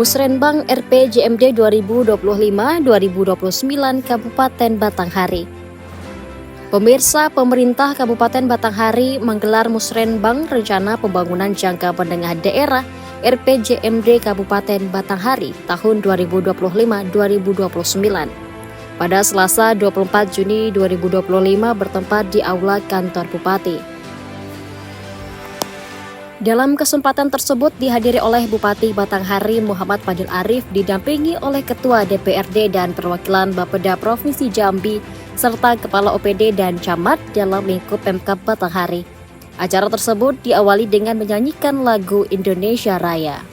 Musrenbang RPJMD 2025-2029 Kabupaten Batanghari. Pemirsa, pemerintah Kabupaten Batanghari menggelar Musrenbang Rencana Pembangunan Jangka Menengah Daerah RPJMD Kabupaten Batanghari tahun 2025-2029 pada Selasa 24 Juni 2025 bertempat di Aula Kantor Bupati. Dalam kesempatan tersebut dihadiri oleh Bupati Batanghari Muhammad Fadil Arif didampingi oleh Ketua DPRD dan perwakilan Bapeda Provinsi Jambi serta Kepala OPD dan Camat dalam lingkup Pemkab Batanghari. Acara tersebut diawali dengan menyanyikan lagu Indonesia Raya.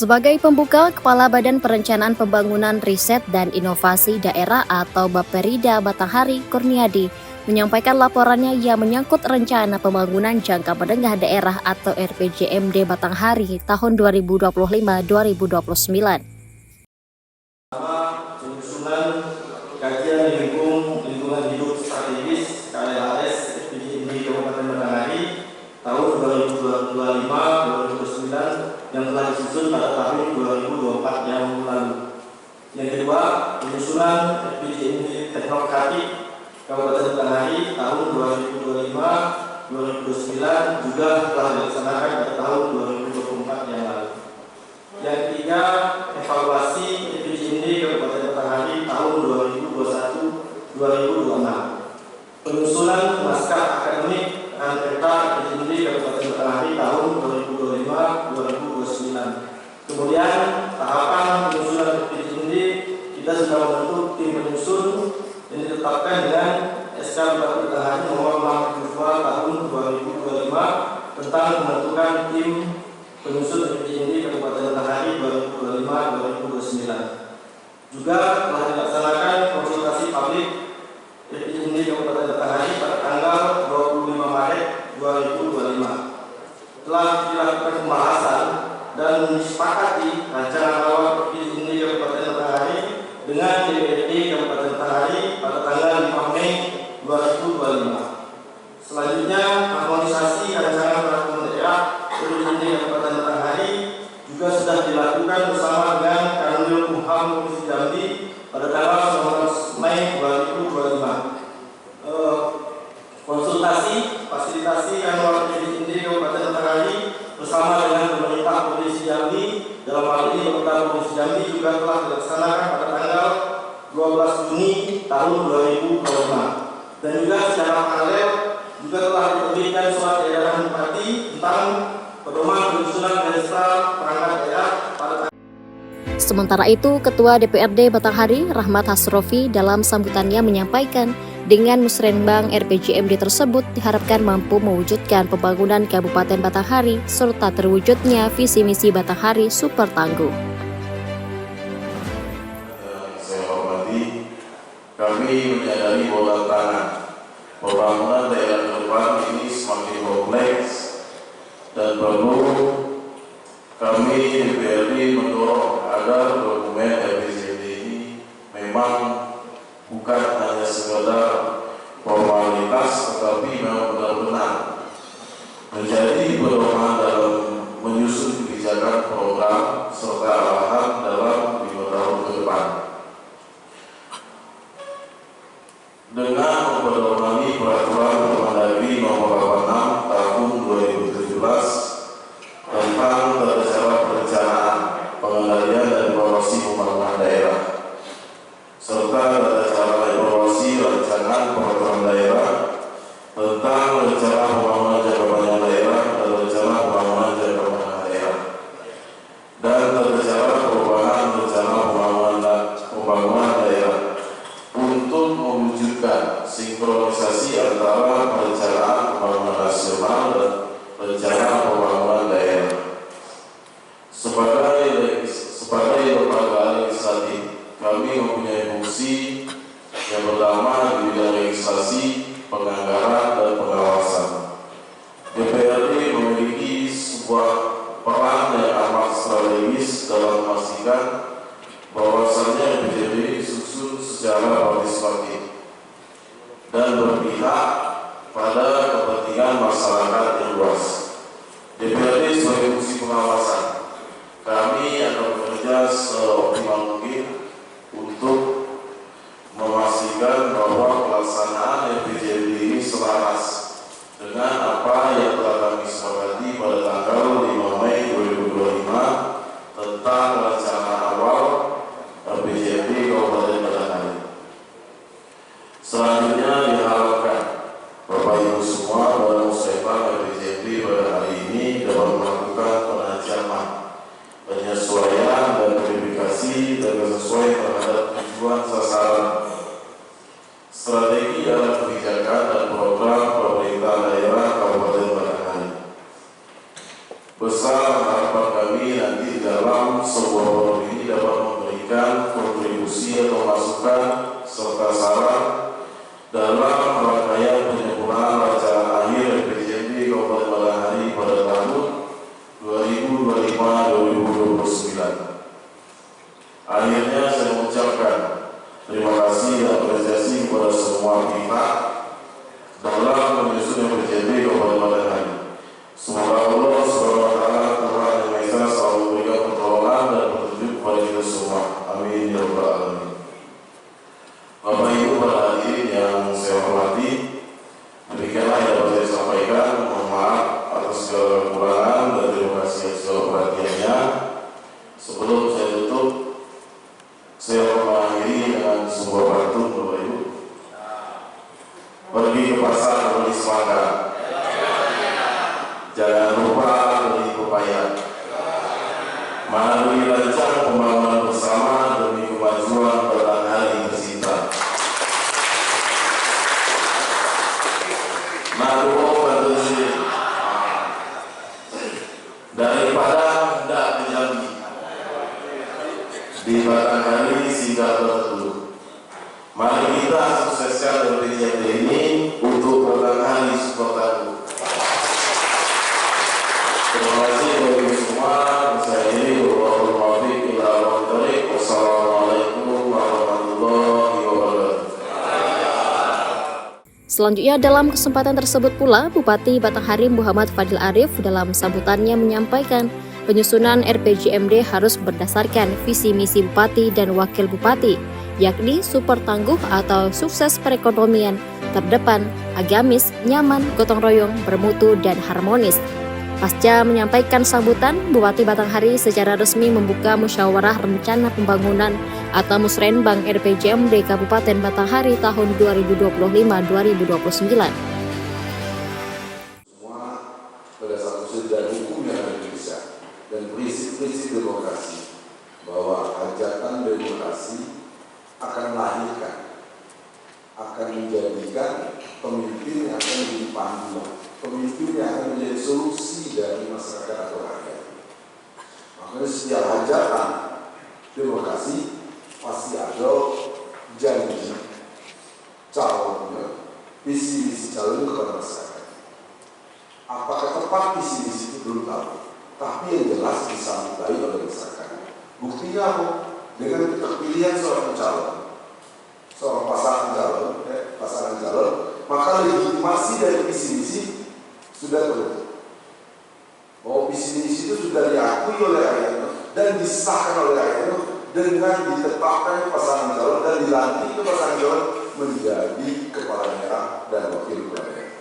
Sebagai pembuka, Kepala Badan Perencanaan Pembangunan Riset dan Inovasi Daerah atau Bapperida Batanghari Kurniadi menyampaikan laporannya yang menyangkut Rencana Pembangunan Jangka Menengah Daerah atau RPJMD Batanghari tahun 2025-2029. Penyusunan kajian lingkungan hidup strategis KLHS RPJMD Kabupaten Batanghari tahun 2025-2029 yang telah disusun pada tahun 2024 yang lalu. Yang kedua, penyusunan RPJMD Teknokratik Kabupaten Batanghari tahun 2025-2029 juga telah dilaksanakan pada tahun 2024 yang lalu. Yang ketiga, evaluasi RPJMD Kabupaten Batanghari tahun 2021-2026. Penyusunan naskah akademik dan peta RPJMD Kabupaten Batanghari tahun 2025-2029. Kemudian tahapan penyusunan RPJMD kita sudah membentuk tim penyusun yang ditetapkan dengan SK Bupati Batanghari nomor 62 tahun 2025 tentang pembentukan tim penyusun RPJMD Kabupaten Batanghari 2025-2029. Juga telah dilaksanakan konsultasi publik RPJMD Kabupaten Batanghari pada tanggal 25 Maret 2025. Telah dilakukan pembahasan dan disepakati rancangan awal RPJMD Kabupaten Batanghari dengan DPRD Kabupaten Batanghari pada tanggal 5 Mei 2025. Selanjutnya, harmonisasi rancangan peraturan daerah RPJMD Kabupaten Batanghari juga sudah dilakukan bersama dengan Kanwil Kumham Provinsi Jambi pada tanggal 19 Mei 2025. Konsultasi fasilitasi anual RPJMD Kabupaten Batanghari bersama dengan pemerintah Provinsi Jambi, dalam hal ini pemerintah Provinsi Jambi juga telah dilaksanakan pada tanggal 12 Juni tahun 2025. Dan juga secara paralel juga telah diterbitkan surat edaran Bupati tentang pedoman penyusunan Register Perangkat Daerah pada tanggal. Sementara itu, Ketua DPRD Batanghari Rahmat Hasrofi dalam sambutannya menyampaikan dengan Musrenbang RPJMD tersebut diharapkan mampu mewujudkan pembangunan Kabupaten Batanghari serta terwujudnya visi misi Batanghari Super Tangguh. kami menyadari bahwa tantangan pembangunan daerah ke depan ini semakin kompleks dan perlu kami DPRD mendorong agar dokumen RPJMD ini memang bukan hanya sekedar formalitas, tetapi memang benar-benar menjadi pedoman dalam menyusun kebijakan program serta arahan dalam 5 tahun ke depan. Dengan mempedomani Peraturan Permendagri Nomor 86 Tahun 2017 tentang tata cara perencanaan, pengendalian dan evaluasi pembangunan daerah, serta tata cara evaluasi rancangan peraturan daerah tentang rencana pembangunan jangka panjang daerah dan rencana pembangunan jangka menengah daerah, dan tata cara perubahan rencana pembangunan daerah untuk mewujudkan sinkronisasi antara perencanaan pembangunan nasional dan rencana pembangunan daerah. Sebagai lembaga legislatif, kami mempunyai fungsi yang pertama di bidang legislasi, penganggaran, dan pengawasan. DPRD memiliki sebuah peran yang amat strategis dalam memastikan bahwasannya RPJMD disusun secara partisipatif dan berpihak pada kepentingan masyarakat yang luas. DPRD sebagai fungsi pengawasan, kami akan bekerja seoptimal mungkin untuk memastikan bahwa pelaksanaan RPJMD ini selaras dengan apa yang telah kami sepakati pada tanggal 5 Mei 2025 tentang rencana awal RPJMD Kabupaten Batanghari. Selanjutnya diharapkan Bapak Ibu semua pada musyawarah RPJMD pada hari ini dapat melakukan penajaman, penyesuaian dan verifikasi dan sesuai terhadap tujuan sasaran, strategi dalam kebijakan dan program pemerintah daerah Kabupaten Batanghari. Besar harapan kami nanti dalam sebuah program ini dapat memberikan kontribusi atau masukan serta saran dalam rangkaian penyempurnaan rancangan akhir RPJMD Kabupaten Batanghari pada tahun 2025-2029. Akhirnya saya mengucapkan terima kasih dan apresiasi kepada semua pihak dalam menyusun RPJMD Kabupaten Batanghari. Semoga Allah SWT Tuhan Yang Maha Esa selalu memberikan pertolongan dan petunjuk kepada kita semua. Amin ya rabbal alamin. Bapak Ibu para hadirin yang saya hormati, demikianlah yang dapat saya sampaikan. Mohon maaf atas segala kekurangan dan terima kasih atas segala perhatiannya. Sebelum saya tutup, saya mengakhiri dengan sebuah pantun, Bapak Ibu. Pergi ke pasar beli semangka, jangan lupa beli pepaya. Mari rancang pembangunan bersama demi kemajuan Batanghari tercinta. Naruh bantu sini daripada hendak ke Jambi, di Batanghari singgah dulu. Mari kita sukseskan RPJMD ini untuk Batanghari Sukotaku. Terima kasih bagi semua. Saya ini Wallahul Muwaffiq ila aqwamit thoriq. Wassalamualaikum warahmatullahi wabarakatuh. Selanjutnya dalam kesempatan tersebut pula, Bupati Batanghari Muhammad Fadil Arif dalam sambutannya menyampaikan penyusunan RPJMD harus berdasarkan visi misi Bupati dan Wakil Bupati, yakni super tangguh atau sukses perekonomian, terdepan, agamis, nyaman, gotong royong, bermutu, dan harmonis. Pasca menyampaikan sambutan, Bupati Batanghari secara resmi membuka musyawarah rencana pembangunan atau musrenbang RPJMD Kabupaten Batanghari tahun 2025-2029. Semua berdasarkan usul dan hukum yang ada di Indonesia dan prinsip-prinsip demokrasi, bahwa hajatan demokrasi akan melahirkan, akan menjadikan pemimpin yang akan menjadi panduan, pemimpin yang akan menjadi solusi dari masyarakat atau rakyat. Makanya setiap hajatan demokrasi pasti ada janji, belum tahu. Tapi yang jelas disambut baik oleh masyarakat. Buktinya apa? Dengan keterpilihan seorang calon, seorang pasangan calon, maka legitimasi dari visi misi sudah terbentuk. Bahwa visi misi itu sudah diakui oleh rakyat dan disahkan oleh rakyat dengan ditetapkan pasangan calon dan dilantik pasangan calon menjadi kepala daerah dan wakil kepala daerah.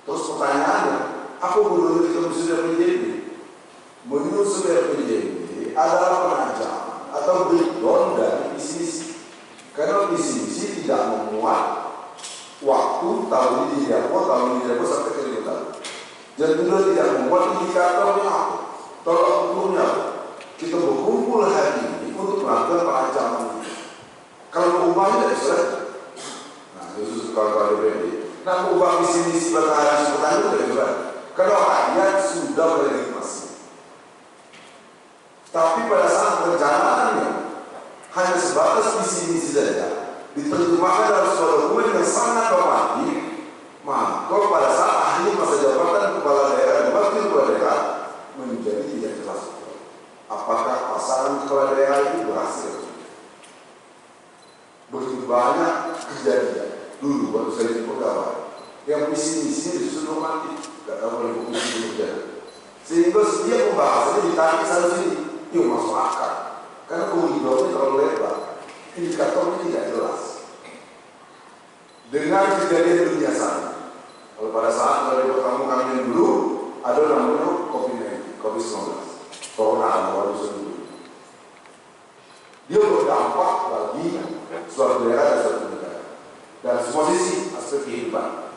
Terus pertanyaannya, apa menurut kita sudah PJB? Menurut saudara PJB adalah penajaman atau breakdown dari visi misi. Karena visi misi tidak memuat waktu tahun ini sampai ke 5 tahun. Dan juga tidak membuat indikatornya apa, tolak ukurnya apa. Kita berkumpul hari ini untuk melakukan pengajaran ini. Kalau mengubahnya tidak bisa. Nah, itu kalau DPD. Nah, mengubah visi misi bertahan seperti itu tidak bisa. Kalau rakyat sudah melegitimasi. Tapi pada saat perencanaannya hanya sebatas visi misi saja, diterjemahkan dalam sebuah dokumen yang sangat normatif, maka pada saat ahli masa jabatan kepala daerah dan wakil kepala daerah menjadi tidak jelas. Apakah pasangan kepala daerah itu berhasil? Begitu banyak kejadian dulu waktu saya di pegawai yang visi misinya justru normatif, tidak tahu oleh buku kerjaan. Sehingga setiap pembahasannya ditarik sana sini, itu masuk akal. Karena koridornya terlalu lebar, indikatornya tidak jelas. Dengan kejadian dunia sana, kalau pada saat dari pertama kami yang dulu ada namanya COVID-19, Corona dulu. Dia berdampak bagi suatu daerah dan suatu negara dan semua sisi aspek kehidupan.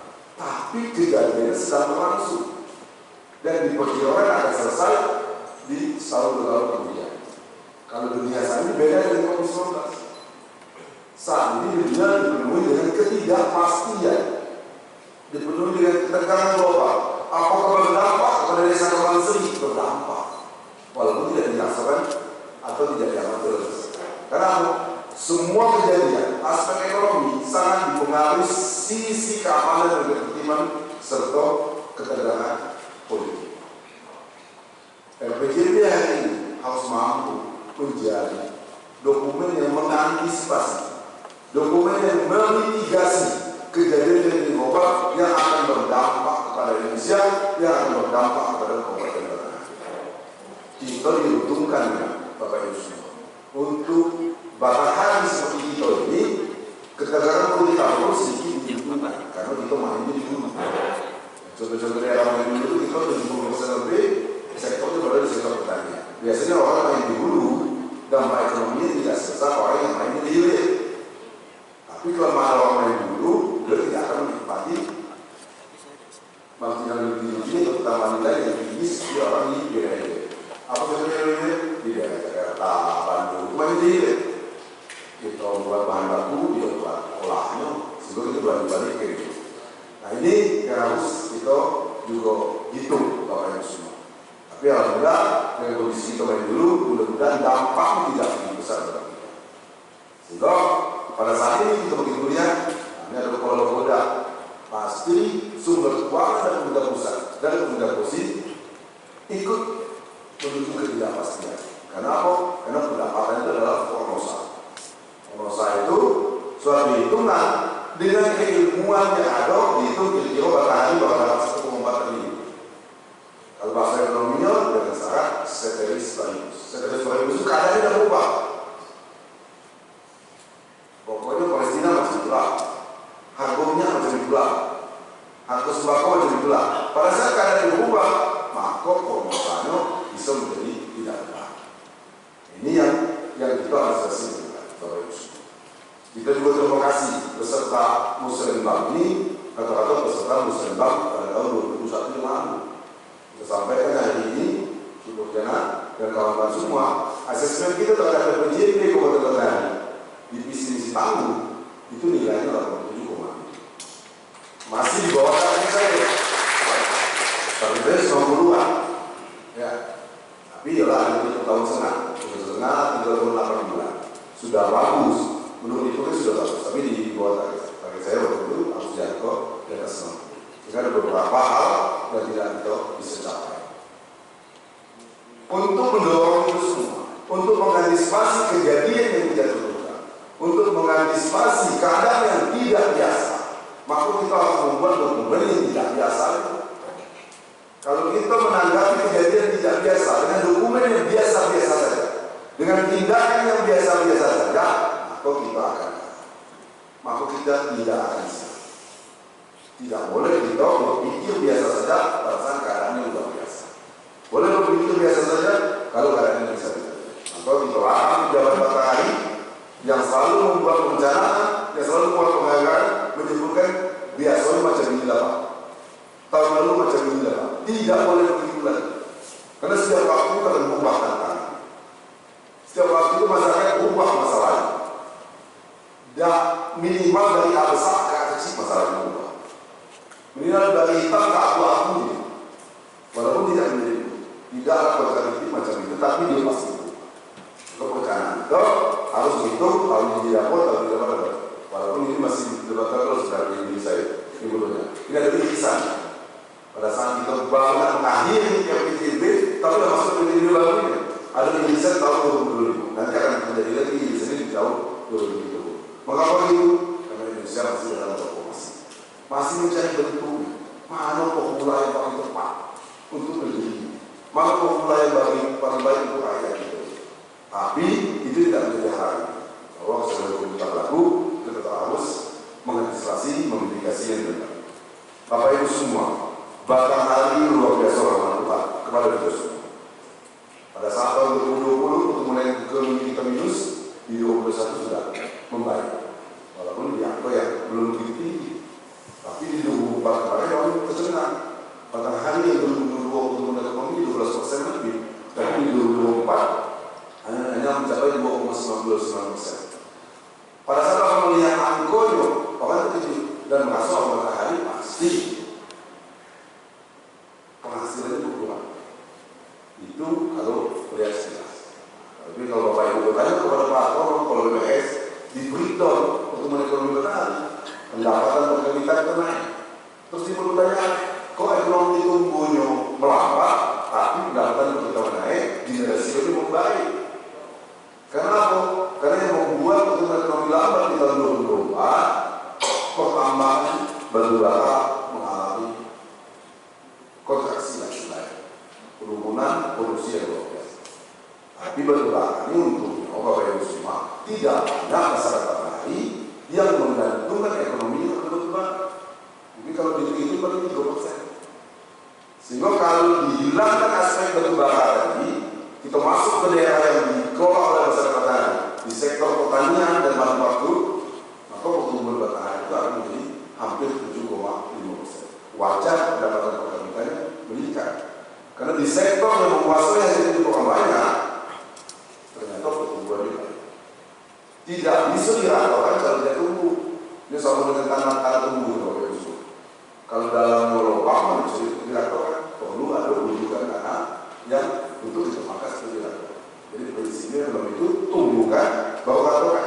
Tapi kejadiannya sedang berlangsung dan diperkirakan akan selesai di setahun 2 tahun kemudian. Kalau dunia saat ini beda dengan COVID-19. Saat ini dunia dipenuhi dengan ketidakpastian, dipenuhi dengan ketegangan global. Apakah berdampak kepada desa Kepulauan Seribu? Berdampak, walaupun tidak dirasakan atau tidak diamati oleh masyarakat. Karena semua kejadian aspek ekonomi sangat dipengaruhi sisi keamanan dan ketertiban serta ketegangan politik. PJB hari ini harus mampu menjadi dokumen yang mengantisipasi, dokumen yang memitigasi kejadian global yang akan berdampak kepada Indonesia, yang akan berdampak kepada Kabupaten Batang. Kita diuntungkan ya, Bapak Ibu semua, untuk Batanghari seperti kita ini, ketegangan politik harus sedikit diuntungkan, karena kita mainnya di dulu. Contoh-contoh daerah main dulu kita 70% lebih sektornya berada di sektor pertanian. Biasanya orang main di hulu, dampak ekonominya tidak sebesar orang yang main di hilir. Tapi kalau orang main di hulu, dia tidak akan menikmati maksudnya lebih tinggi atau pertambahan nilai yang tinggi seperti orang di daerah. Apa sebenarnya di daerah Jakarta, Bandung, main di hilir. Kita membuat bahan baku, dia buat olahnya, sehingga kita balik-balikin. Nah ini yang harus kita juga hitung Bapak Ibu semua. Tapi alhamdulillah dengan kondisi kita main dulu, mudah-mudahan dampaknya tidak lebih besar bagi kita. Sehingga pada saat ini kita begitu lihat, ini ada kepala Polda, pasti sumber keuangan dan pemerintah pusat dan pemerintah provinsi ikut menuju ketidakpastian. Karena apa? Karena pendapatan itu adalah prognosa. Prognosa itu suatu hitungan dengan keilmuan yang ada dihitung kira-kira berapa hari bakal 1,4 triliun. Kalau bahasa ekonominya dengan syarat ceteris paribus. Ceteris paribus itu keadaannya tidak berubah. Pokoknya Palestina masih gelap, harganya masih gelap, harga sembako masih gelap. Pada saat keadaan berubah, maka prognosanya bisa menjadi tidak benar. Ini yang kita harus lakukan, Bapak Ibu. Kita juga terima kasih beserta Musrembang ini, kata-kata beserta Musrembang pada tahun 2021 yang lalu. Kita sampaikan hari ini, Ibu Jana dan kawan-kawan semua, asesmen kita terhadap PJB Kabupaten Batang di visi misi tangguh itu nilainya 87,5. Masih di bawah target saya. Target saya 90-an. Ya. Tapi yalah ini 1 tahun setengah, 3 tahun 8 bulan. Sudah bagus. Menurut itu kan sudah bagus, tapi di bawah target saya waktu itu harus jatuh di atas 60. Sehingga ada beberapa hal yang tidak bisa capai. untuk mendorong itu semua, untuk mengantisipasi kejadian yang tidak terduga, untuk mengantisipasi keadaan yang tidak biasa, maka kita harus membuat dokumen yang tidak biasa. Kalau kita menanggapi kejadian tidak biasa dengan dokumen yang biasa-biasa saja, dengan tindakan yang biasa-biasa saja, maka kita tidak akan siap. Tidak boleh kita berpikir biasa saja pada saat keadaannya luar biasa. Boleh berpikir biasa saja kalau keadaannya bisa terjadi. Maka kita larang pejabat matahari yang selalu membuat perencanaan, yang selalu membuat penganggaran, menyebutkan biasanya macam ini lah Pak. Tahun lalu macam ini lah Pak. Tidak boleh begitu lagi. Karena setiap waktu kita akan berubah tantangan. Setiap waktu itu masyarakat berubah masalahnya. Dan minimal dari A besar ke A kecil masalahnya berubah. Minimal dari hitam ke abu-abu. Walaupun tidak menjadi tidak ada perkara macam itu, tapi dia pasti berubah. Kepercayaan itu harus hitung, harus didapat, harus didapat. Walaupun ini masih didebatkan terus dari diri saya. Ini ada pilihan. Pada saat kita bangun mengakhiri PJB, tapi tidak masuk PJB baru ini. Ada pilihan tahun 2025. Nanti akan terjadi lagi di sini di tahun 2020. Mengapa itu? Karena Indonesia masih dalam transformasi, masih mencari bentuk mana formula yang paling tepat untuk negeri, mana formula yang paling baik untuk rakyat itu. Tapi itu tidak menjadi hal ini. Bahwa sebagai pemerintah laku kita harus mengantisipasi, memitigasi yang benar. Bapak Ibu semua, batang hari ini luar biasa rahmat Tuhan kepada kita semua. Pada saat tahun 2020 untuk mulai ekonomi kita minus, di 2021 sudah membaik. Walaupun di angka yang belum begitu tinggi, tapi di 2024 kemarin orang kesenangan. Batang hari yang 2022 untuk mulai ekonomi 12% lebih, tapi di 2024 hanya mencapai 2,99%. Pada saat orang melihat angkonya, orang terkejut dan merasa matahari pasti penghasilannya berkurang. Itu kalau melihat jelas. Tapi kalau Bapak Ibu bertanya kepada Pak Tolong, kalau BPS di breakdown pertumbuhan ekonomi petani, pendapatan per kapita itu naik. Terus di pertanyaan, kok ekonomi tumbuhnya melambat, tapi pendapatan per kapita naik, generasi lebih membaik. Karena apa? Karena yang membuat pertumbuhan ekonomi lambat di tahun 2024, pertambangan batu bara mengalami kontraksi lagi, penurunan produksi yang luar biasa. Tapi batu bara ini untungnya, Bapak Ibu semua, tidak banyak masyarakat hari yang menggantungkan ekonominya pada batu bara. Mungkin kalau itu paling 3%. Sehingga kalau dihilangkan aspek batu bara tadi, kita masuk ke daerah yang dikelola oleh masyarakat hari di sektor pertanian dan manufaktur, maka pertumbuhan batang itu akan menjadi hampir 7,5%. Wajar pendapatan per kapitanya meningkat. Karena di sektor yang menguasai hasil itu orang banyak, ternyata pertumbuhan juga tidak bisa diratakan kalau tidak tumbuh. Ini sama dengan tanah tumbuh. Kalau dalam lubang bisa diratakan, perlu ada rujukan tanah yang untuk ditempatkan seperti itu. Jadi prinsipnya dalam itu tumbuhkan, baru ratakan.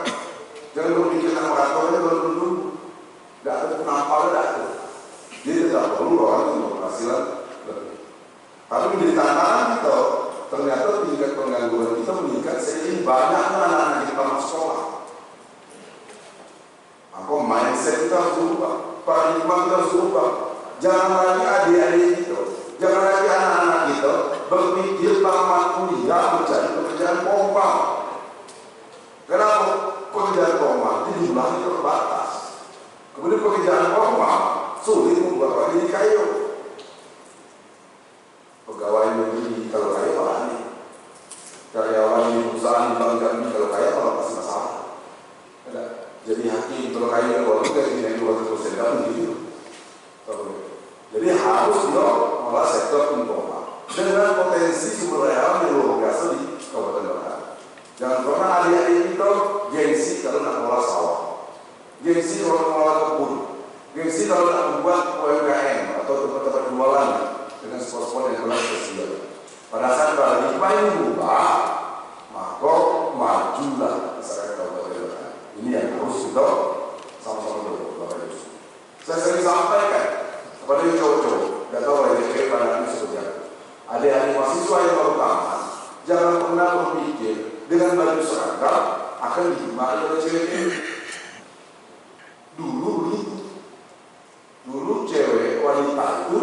Jangan berpikir nama ratakannya baru tumbuh. Tidak ada penampalan, tidak ada. Jadi tidak perlu orang yang berpenghasilan lebih. Tapi menjadi tantangan kita, ternyata tingkat pengangguran kita meningkat seiring banyaknya anak-anak kita masuk sekolah. Maka mindset kita harus berubah, paradigma kita harus berubah. Jangan lagi adik-adik kita, jangan lagi anak-anak kita berpikir tamat kuliah mencari pekerjaan formal. Kenapa? Pekerjaan formal itu jumlahnya terbatas. Kemudian pekerjaan formal sulit membuat orang jadi kaya. Pegawai negeri kalau kaya malah ini, karyawan di perusahaan di bank Jambi kalau kaya malah pasti masalah. Jadi hakim kalau kaya kalau juga tidak 200% kan begitu. Jadi harus dong malah sektor informal dengan potensi sumber daya alam yang luar biasa di Kabupaten Batam. Jangan pernah adik-adik itu gengsi kalau nak mengolah sawah, gengsi kalau mengolah kebun, gengsi kalau nak membuat UMKM atau tempat-tempat jualan dengan spot-spot yang telah tersedia. Pada saat paradigma ini berubah, maka majulah masyarakat Kabupaten Batam. Ini yang harus kita sama-sama dorong, Bapak Ibu. Saya sering sampaikan kepada yang cowok-cowok, tidak tahu lagi pada ini seperti apa. Adik-adik mahasiswa yang baru tamat, Jangan pernah berpikir dengan baju seragam akan dimarahi oleh cewek-cewek. Dulu begitu. Dulu cewek wanita itu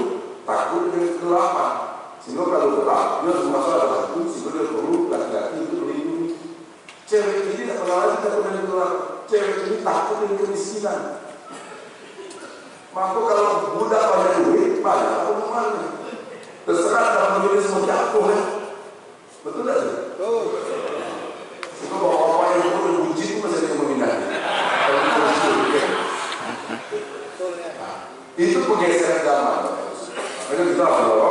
takut dengan kegelapan. Sehingga kalau gelap, dia harus masuk dalam hantu, sehingga dia perlu laki-laki itu melindungi. Cewek ini tidak pernah lagi takut dengan kegelapan. Cewek ini takut dengan kemiskinan. Maka kalau budak banyak duit, banyak apa namanya? Terserah dalam memilih semua jatuh ya. Betul tak? Betul. Itu bapak-bapak yang boleh buji itu masih ada yang meminati. Kalau itu ya. Itu pergeseran zaman. Makanya kita bawa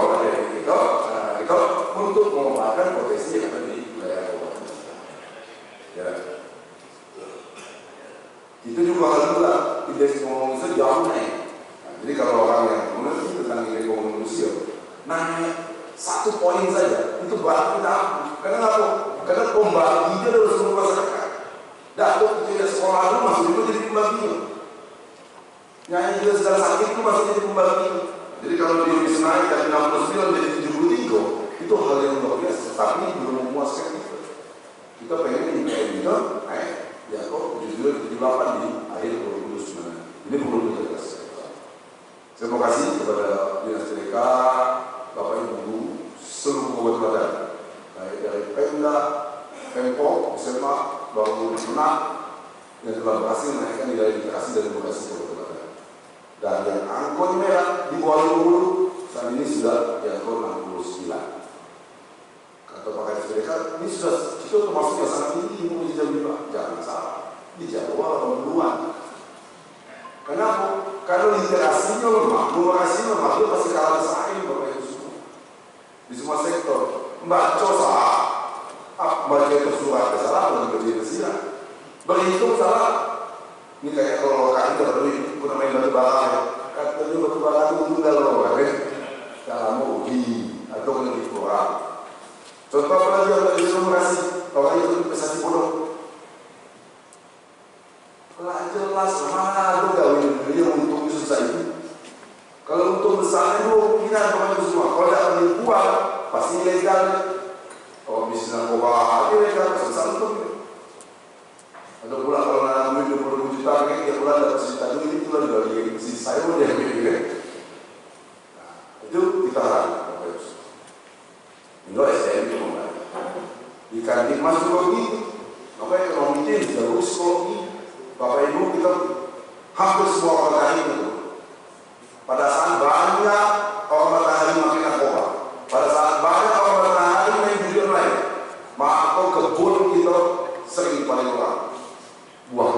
kita untuk mengembangkan potensi yang ada di wilayah kabupaten. Ya. Itu juga hal pula indeks ekonomi Indonesia jauh naik. Jadi kalau orang yang mengerti tentang indeks ekonomi Indonesia naik 1 poin saja itu baru kita ambil. Karena apa? Karena pembaginya dari seluruh masyarakat. Datuk tidak sekolah itu masuk itu jadi pembaginya. Nyanyi juga sedang sakit itu masih jadi pembaginya. Jadi kalau dia bisa naik dari 69 jadi 73 itu hal yang luar biasa. Tapi belum memuaskan kita. Kita pengen di PMI naik ya kok 77 78 di akhir 2009. Ini perlu kita jelaskan. Terima kasih kepada Dinas TDK, Bapak Ibu, seluruh kabupaten, baik dari Pemda, Pemkot, SMA, Bangun Sunak, yang telah berhasil menaikkan nilai literasi dan edukasi kabupaten. Dan yang angkot merah di bawah 50 saat ini sudah di angkot 69. Kata Pak Kadis TDK, ini sudah termasuk yang sangat tinggi untuk di Jawa. Jangan salah, di Jawa 80-an. Kenapa? Karena literasinya lemah, numerasinya lemah, dia pasti kalah bersaing Bapak Ibu semua. Di semua sektor. Membaca salah, baca itu surat salah, dan kerja silah. Berhitung salah. Ini kayak kalau kaki kalau itu pernah main batu bara ya. Katanya batu bara itu tunggal loh, kan? Kalau mau uji atau lebih kurang. Contoh apa lagi yang dari numerasi? Kalau itu investasi bodoh. Lah jelas mana lu gawin yang untung susah itu. Kalau untung besar itu kemungkinan pemain semua. Kalau tidak penipuan pasti ilegal. Kalau misalnya narkoba ilegal pasti besar untung. Ada pula kalau nanam duit 20 juta kayak dia pula dapat sejuta duit itu lah dari sisi saya udah yang gitu. Nah itu kita harapkan. Indo SDM itu memang. Di kantin mas juga begitu. Makanya ekonomi itu jauh psikologi. Bapak Ibu kita hampir semua petani itu. Pada saat banyak orang matahari makin narkoba, pada saat banyak orang matahari main judi online, maka kebun kita sering paling orang buang.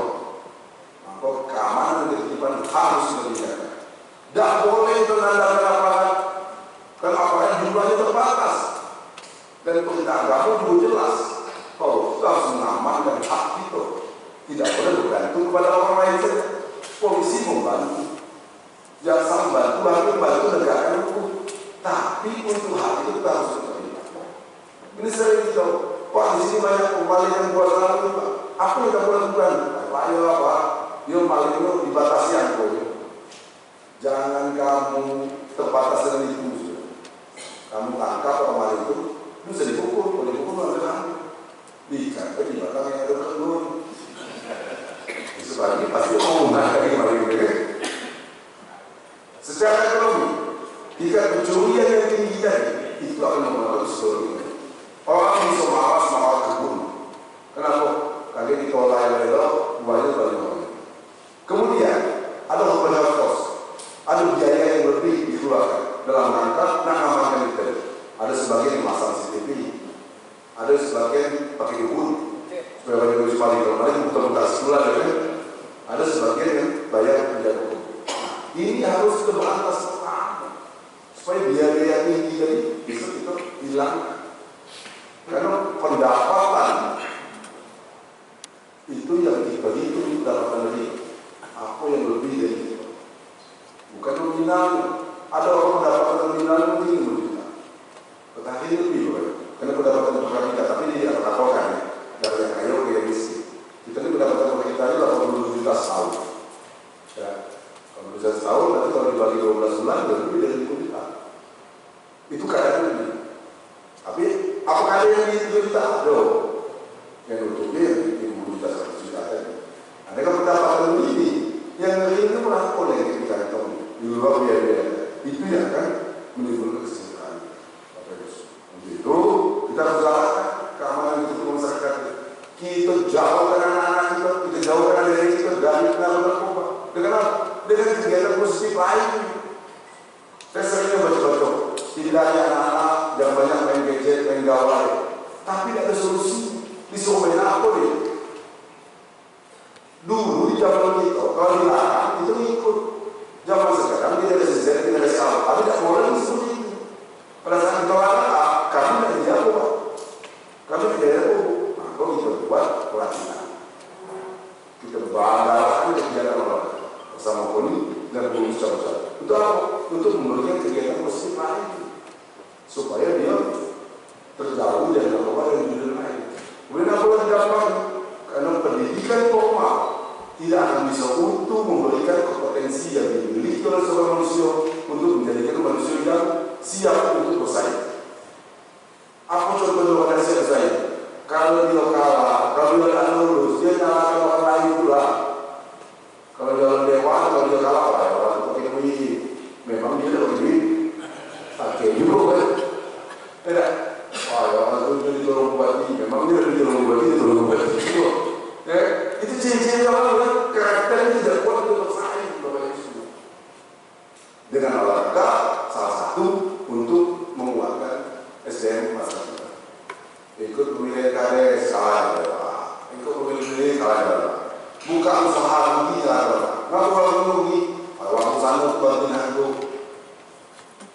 Maka keamanan dan ketertiban harus dijaga. Tidak boleh itu menandakan aparat, karena aparat jumlahnya terbatas. Dan perintah agama juga jelas, bahwa kita harus mengamankan hak kita. Tidak boleh bergantung kepada orang lain saja. Polisi membantu, jaksa membantu, hakim membantu negara hukum. Tapi untuk hal itu kita harus terlibat. Ini sering kita, Pak di sini banyak pembalikan kuasa lalu, Pak. Apa yang kita boleh lakukan? Pak ya Pak, dia paling itu dibatasi angko. Jangan kamu terbatas dengan itu. Kamu tangkap orang itu bisa dipukul, kalau dipukul ada kamu. Diikat di belakang yang ada kebun. Sebabnya pasti mau mengatakan kembali ke secara ekonomi, jika pencurian yang tinggi tadi itu akan mempengaruhi seluruh orang bisa malas mahal kebun. Kenapa? Karena ditolak oleh banyak orang. Kemudian ada beberapa cost, ada biaya yang lebih dikeluarkan dalam rangka mengamankan itu. Ada sebagian memasang CCTV, ada sebagian pakai kebun supaya banyak bisa paling kalau lagi buka-buka sekolah ya. Ada sebagian yang bayar tidak hukum. Ini harus kita berantas pertama supaya biaya tinggi tadi bisa kita hilang. Karena pendapatan itu yang kita hitung pendapatan dari apa yang lebih dari itu. Bukan nominalnya. Ada orang pendapatan nominalnya tinggi juta. Tetapi lebih banyak. Karena pendapatan per kapita tapi dia terpatokan ya. Dari yang kaya ke yang miskin. Kita ini pendapatan per kapita itu 80 juta setahun. Ya, kalau bisa setahun, nanti kalau dibagi 12 bulan, lebih dari 10 juta. Itu keadaan ini. Tapi, apakah apakah ada yang dijuta? Ada. Yang nutupnya yang juta 100 juta tadi. Ada kan pendapatan ini yang ngeri itu malah oleh kita tahu di luar biaya itu ya kan menimbulkan kesejahteraan. Untuk itu kita harus galakkan keamanan itu masyarakat. Kita jauhkan anak-anak kita jauhkan dari kita dari narkoba. Dengan kegiatan positif lain. Saya seringnya baca-baca, setidaknya anak-anak jangan banyak main gadget, main gawai. Tapi tidak ada solusi. Disuruh main apa nih? Dulu di zaman kita, kalau dilarang itu ngikut. Zaman sekarang tidak ada sejarah, tidak ada salah. Tapi tidak boleh seperti itu. Pada saat kita larang, kami tidak dijawab. Kami tidak dijawab. Maka kita buat pelatihan. Kita banggakan kegiatan olahraga bersama Koni dan pengurus cabang. Itu apa? Untuk memberikan kegiatan positif lain supaya dia terjauh dari narkoba dan judi lain. Kemudian apa yang didapat? Karena pendidikan formal tidak akan bisa untuk memberikan kompetensi yang dimiliki oleh seorang manusia untuk menjadikan manusia yang siap untuk bersaing. Apa contoh kompetensi yang bersaing? Kalau dia kalah, kalau dia tidak lulus, dia nyalakan orang lain pula. Kalau dia orang dewan, kalau dia kalah, orang itu pakai duit. Memang dia tidak pakai duit, pakai juga kan? Tidak. Ya orang itu jadi tolong bupati, memang dia jadi tolong bupati, itu ciri-ciri orang kan karakternya tidak kuat untuk bersaing dengan olahraga salah satu untuk menguatkan SDM masyarakat. Ikut pemilihan kades kalah adalah, ikut pemilihan kalah adalah, buka usaha rugi adalah, nggak boleh rugi, waktu sanggup bantuin aku.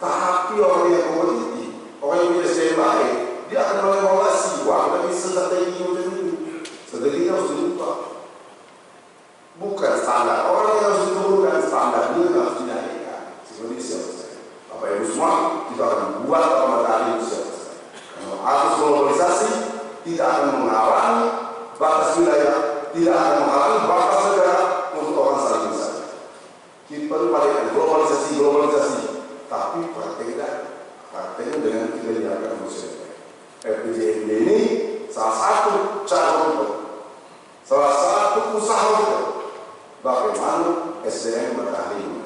Tapi orang yang kompetitif, orang yang punya SDM baik, dia akan mengevaluasi, wah kita bisa strategi macam itu, strategi harus diubah. Bukan standar, orang yang harus diturunkan standar dia harus dinaikkan. Seperti siapa saya, Bapak Ibu semua, kita akan buat pemetaan itu siapa saya. Karena arus globalisasi tidak akan menghalangi batas wilayah, tidak akan menghalangi batas negara untuk orang saling bersama. Kita paling globalisasi, tapi prakteknya dengan kita diarahkan manusia. FPJMD ini salah satu cara kita, salah satu usaha kita. Bagaimana SDM bertahan?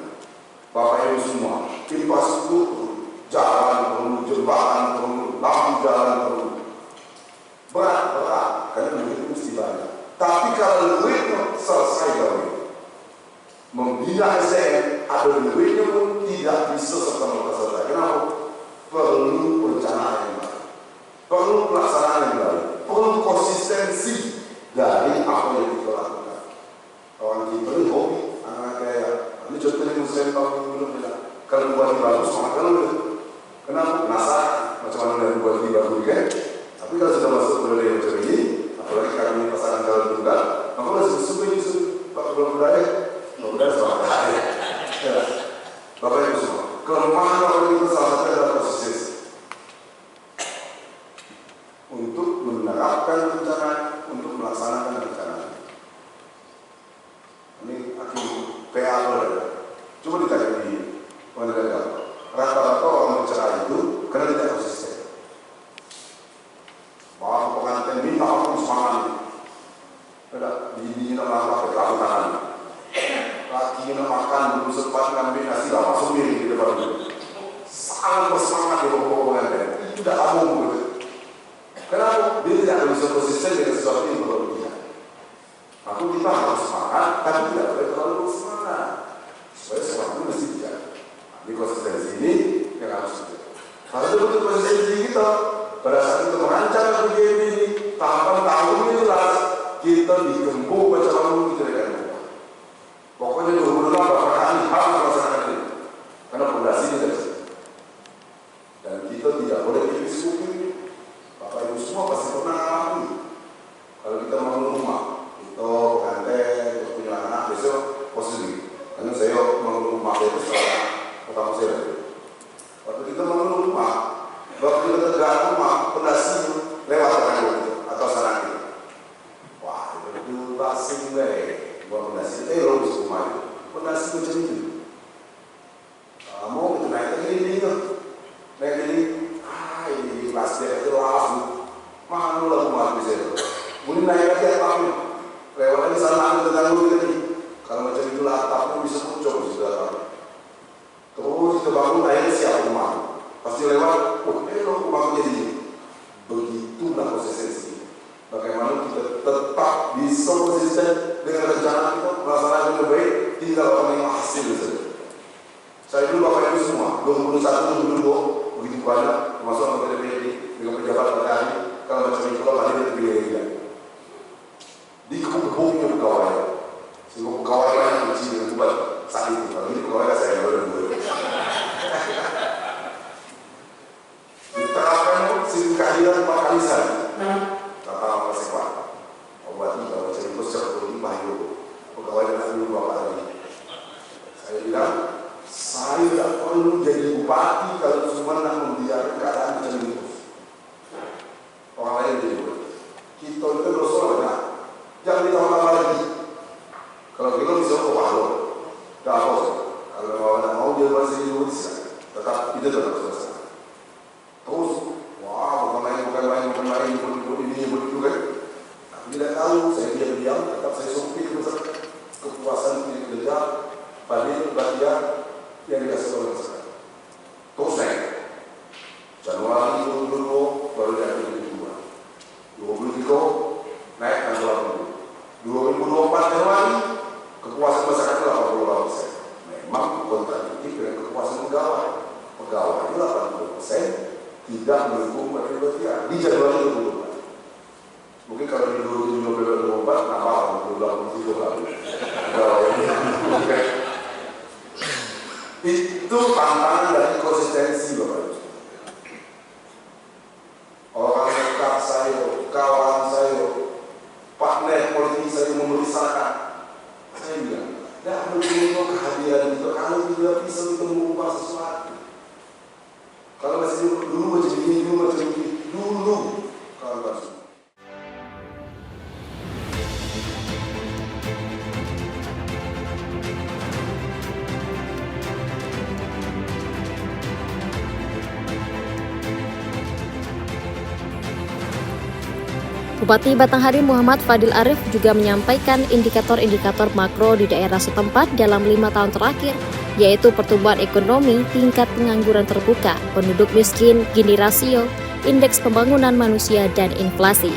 Bapak Ibu semua, infrastruktur, jalan perlu, jembatan perlu, lampu jalan perlu. Berat, karena duit mesti banyak. Tapi kalau duitnya selesai dari membina SDM, ada duitnya pun tidak bisa serta-merta selesai. Kenapa? Perlu perencanaan yang baik, perlu pelaksanaan yang baik, perlu konsistensi dari apa yang kita lakukan. Orang kita ini hobi, anak kayak ini contohnya muslim tahun belum bilang kalau buat bagus maka kalau kenapa penasaran macam mana dari buat bagus kan? Tapi kalau sudah masuk budaya macam ini, apalagi kami pasangan kalau tunggal, maka masih suka pak belum budaya, budaya sama budaya. Bapak Ibu semua, kelemahan orang itu salah satu adalah proses untuk menerapkan rencana, untuk melaksanakan rencana. Ini akhir PA berada. Coba ditanya di pengadilan. Rata-rata orang bercerai itu karena tidak konsisten. Bahwa pengantin minta orang semangat. Tidak dihina apa pakai tangan. Laki nak makan belum sempat ngambil nasi lah masuk miring di depan itu. Sangat bersemangat di pokok pengantin. Itu tidak umum. Kenapa? Dia tidak bisa konsisten dengan sesuatu yang berlebihan. Aku kita harus semangat, tapi tidak boleh terlalu semangat. Supaya semangat itu mesti dijaga. Di konsistensi ini yang harus dijaga. Kalau itu bentuk konsistensi kita, pada saat kita merancang PJMD ini, tahapan tahun ini jelas, kita digembok macam mana kita akan lupa. Pokoknya 26 beberapa kali harus melaksanakan ini. Karena fondasinya dari situ. Dan kita tidak boleh dikumpulkan. Bapak Ibu semua pasti pernah mengalami. Kalau kita bangun rumah, pengantin, punya anak besok positif. Karena saya bangun rumah itu setelah pertama saya. Waktu kita bangun rumah, waktu kita tegak rumah, pondasi lewat tangan atau sana kita. Wah, itu basing deh. Buat pondasi itu lurus rumah itu. Pondasi macam itu. Mau kita naik ke ini, naik ini. Ini plastik itu langsung Mana lah rumah bisa. Mungkin naik lagi atapnya. Lewat lagi sana ada tetangga tadi. Kalau macam itulah atapnya bisa muncul sudah. Terus kita bangun akhirnya siap rumah. Pasti lewat, rumah jadi. Begitulah konsistensi. Bagaimana kita tetap bisa konsisten dengan rencana kita, melaksanakan yang baik, tinggal orang yang hasil saja. Saya dulu Bapak Ibu semua, 2021, 2022, begitu banyak, termasuk anggota DPRD, dengan pejabat PKI, kalau macam itu lah tadi terpilih dia. Dikebuk-kebuknya pegawai, sehingga pegawai lain yang kecil dengan kubat saat itu. Kalau ini pegawai saya baru-baru. Diterapkan sistem keadilan 4 kali saja. Kata Pak Sekwan, obat ini kalau macam itu secara politik bahaya. Pegawai dengan dulu Bapak tadi. Saya bilang, saya tidak perlu jadi bupati kalau cuma nak membiarkan keadaan macam ini. Orang lain jadi bupati. Kita itu bersoal benar. Jangan ditambah lagi. Kalau kita bisa pahala, tidak apa sih. Kalau mau dia masih di bisa, tetap itu tetap selesai. Terus, bukan main, ini juga. Bila tahu saya diam, tetap saya sopir kepuasan kerja, bagian yang dikasih oleh masyarakat. Terus naik. Januari 2022 baru diambil 2023 naik ke 2024 Januari kepuasan masyarakat 88%. Memang kontradiktif dengan kepuasan pegawai. Pegawai itu 80% tidak mendukung keterlibatan di Januari 2024. Mungkin kalau di 2024 nambah 2023 itu tantangan dari konsistensi Bapak Ibu. Orang dekat saya, kawan saya, partner politik saya memberi saran. Saya bilang, tidak perlu kehadiran itu kalau tidak bisa kita mengubah sesuatu. Kalau masih dulu macam ini, dulu kalau masih. Bupati Batanghari Muhammad Fadil Arif juga menyampaikan indikator-indikator makro di daerah setempat dalam 5 tahun terakhir, yaitu pertumbuhan ekonomi, tingkat pengangguran terbuka, penduduk miskin, Gini rasio, indeks pembangunan manusia, dan inflasi.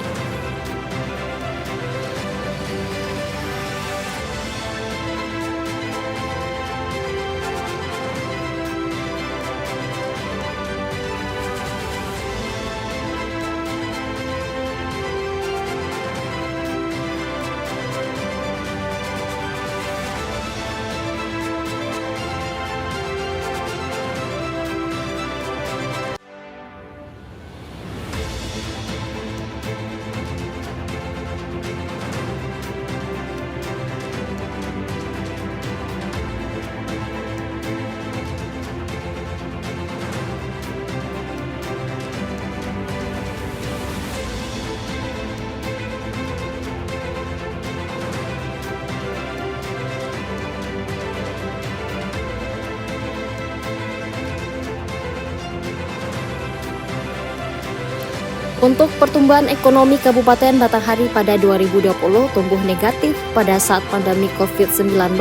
Untuk pertumbuhan ekonomi Kabupaten Batanghari pada 2020 tumbuh negatif pada saat pandemi COVID-19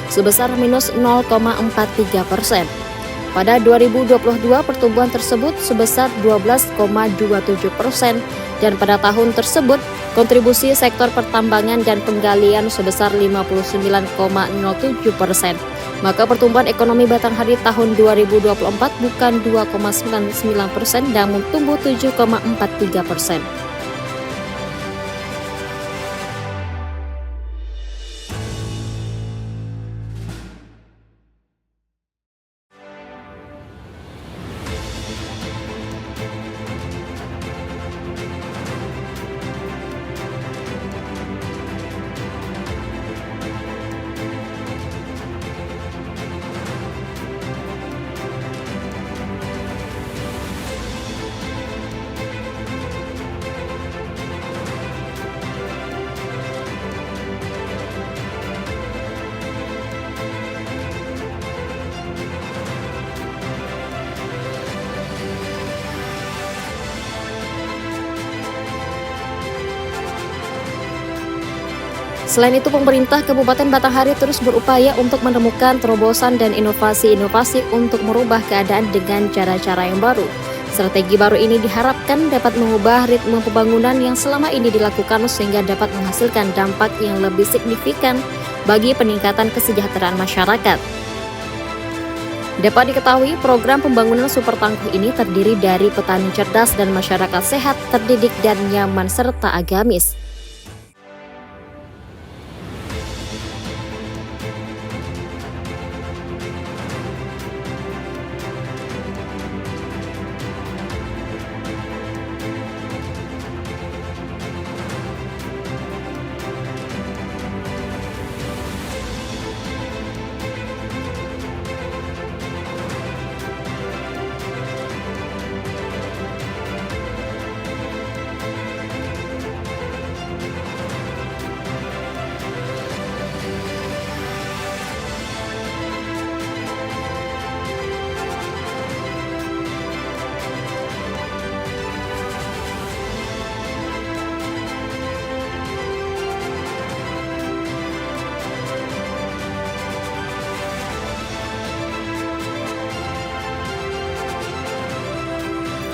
sebesar minus 0,43%. Pada 2022 pertumbuhan tersebut sebesar 12,27% dan pada tahun tersebut kontribusi sektor pertambangan dan penggalian sebesar 59,07%. Maka pertumbuhan ekonomi Batanghari tahun 2024 bukan 2,99% namun tumbuh 7,43%. Selain itu, pemerintah Kabupaten Batanghari terus berupaya untuk menemukan terobosan dan inovasi-inovasi untuk merubah keadaan dengan cara-cara yang baru. Strategi baru ini diharapkan dapat mengubah ritme pembangunan yang selama ini dilakukan sehingga dapat menghasilkan dampak yang lebih signifikan bagi peningkatan kesejahteraan masyarakat. Dapat diketahui, program pembangunan super tangguh ini terdiri dari petani cerdas dan masyarakat sehat, terdidik dan nyaman serta agamis.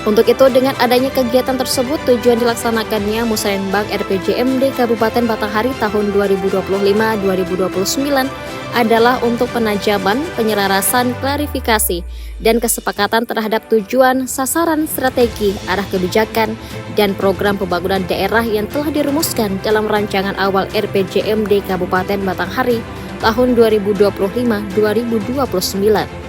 Untuk itu, dengan adanya kegiatan tersebut, tujuan dilaksanakannya Musrenbang RPJMD Kabupaten Batanghari tahun 2025-2029 adalah untuk penajaman, penyelarasan, klarifikasi, dan kesepakatan terhadap tujuan, sasaran, strategi, arah kebijakan, dan program pembangunan daerah yang telah dirumuskan dalam rancangan awal RPJMD Kabupaten Batanghari tahun 2025-2029.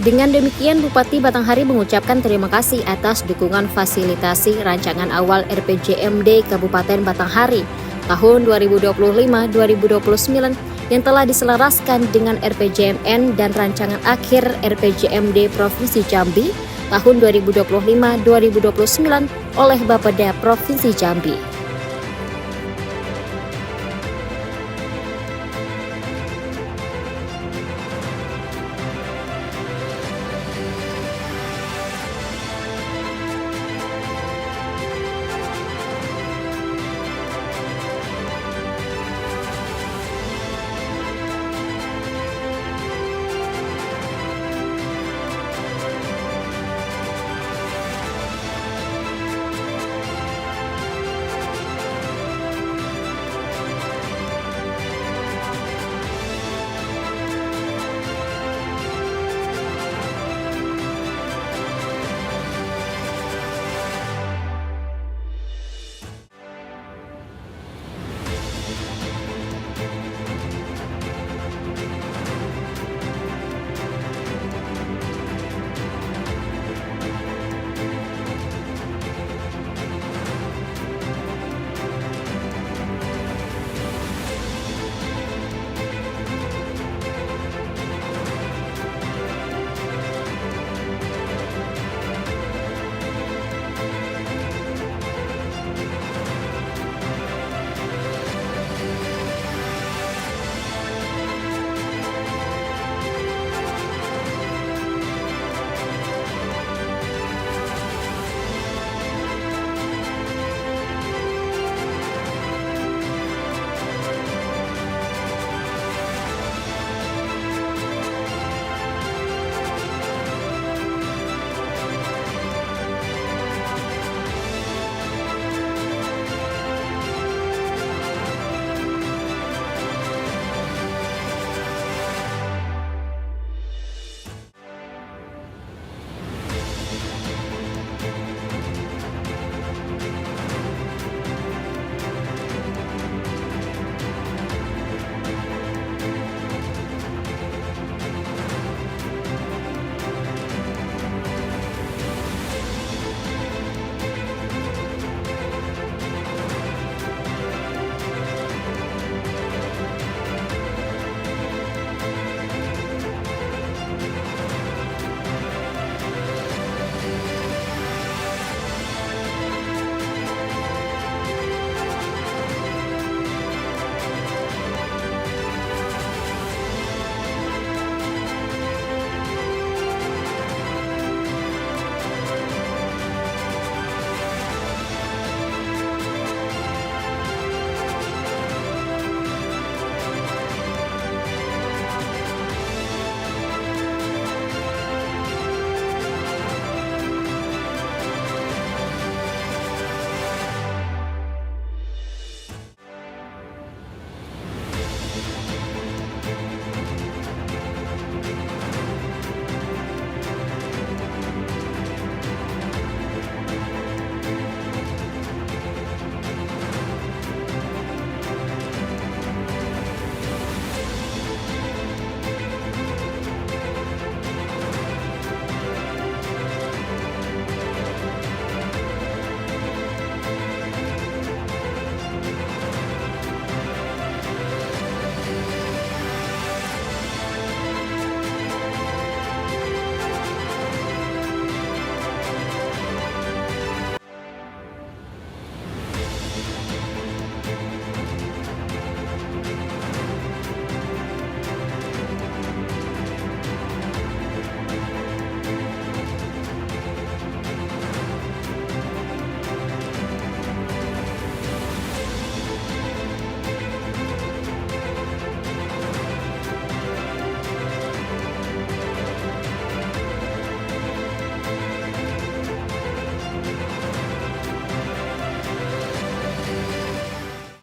Dengan demikian, Bupati Batanghari mengucapkan terima kasih atas dukungan fasilitasi rancangan awal RPJMD Kabupaten Batanghari tahun 2025-2029 yang telah diselaraskan dengan RPJMN dan rancangan akhir RPJMD Provinsi Jambi tahun 2025-2029 oleh Bapeda Provinsi Jambi.